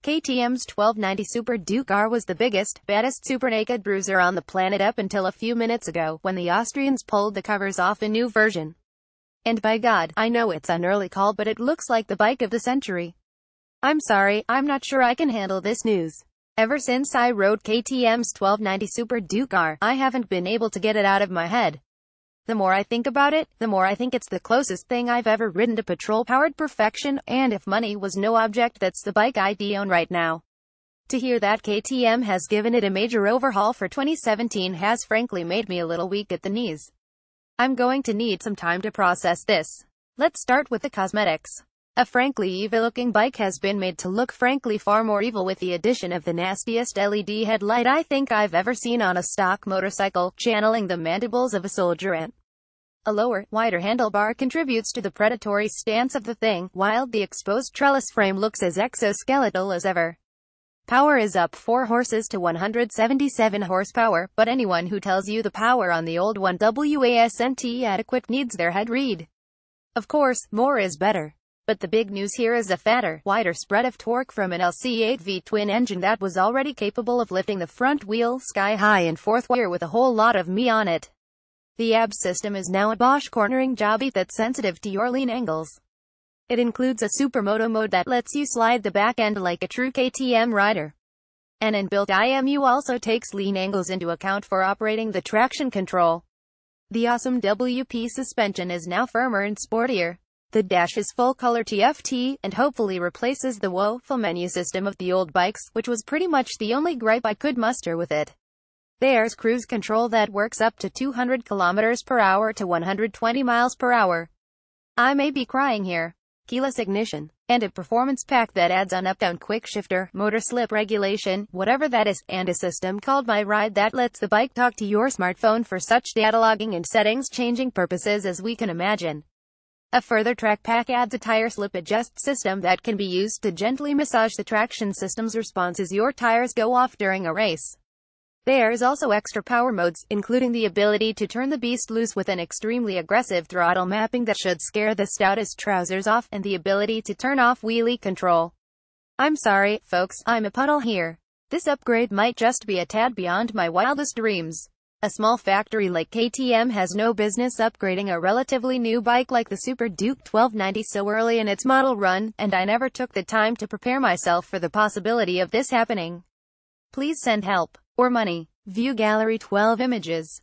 KTM's 1290 Super Duke R was the biggest, baddest supernaked bruiser on the planet up until a few minutes ago, when the Austrians pulled the covers off a new version. And by God, I know it's an early call, but it looks like the bike of the century. I'm sorry, I'm not sure I can handle this news. Ever since I rode KTM's 1290 Super Duke R, I haven't been able to get it out of my head. The more I think about it, the more I think it's the closest thing I've ever ridden to petrol-powered perfection, and if money was no object, that's the bike I'd own right now. To hear that KTM has given it a major overhaul for 2017 has frankly made me a little weak at the knees. I'm going to need some time to process this. Let's start with the cosmetics. A frankly evil-looking bike has been made to look frankly far more evil with the addition of the nastiest LED headlight I think I've ever seen on a stock motorcycle, channeling the mandibles of a soldier ant. A lower, wider handlebar contributes to the predatory stance of the thing, while the exposed trellis frame looks as exoskeletal as ever. Power is up 4 horses to 177 horsepower, but anyone who tells you the power on the old one wasn't adequate needs their head read. Of course, more is better. But the big news here is a fatter, wider spread of torque from an LC8V twin engine that was already capable of lifting the front wheel sky high in fourth gear with a whole lot of me on it. The ABS system is now a Bosch cornering jobby that's sensitive to your lean angles. It includes a supermoto mode that lets you slide the back end like a true KTM rider. An inbuilt IMU also takes lean angles into account for operating the traction control. The awesome WP suspension is now firmer and sportier. The dash is full-color TFT, and hopefully replaces the woeful menu system of the old bikes, which was pretty much the only gripe I could muster with it. There's cruise control that works up to 200 km per hour to 120 miles per hour. I may be crying here. Keyless ignition, and a performance pack that adds an up-down quick shifter, motor slip regulation, whatever that is, and a system called My Ride that lets the bike talk to your smartphone for such data logging and settings changing purposes as we can imagine. A further track pack adds a tire slip adjust system that can be used to gently massage the traction system's response as your tires go off during a race. There's also extra power modes, including the ability to turn the beast loose with an extremely aggressive throttle mapping that should scare the stoutest trousers off, and the ability to turn off wheelie control. I'm sorry, folks, I'm a puddle here. This upgrade might just be a tad beyond my wildest dreams. A small factory like KTM has no business upgrading a relatively new bike like the Super Duke 1290 so early in its model run, and I never took the time to prepare myself for the possibility of this happening. Please send help. Or money. View Gallery 12 images.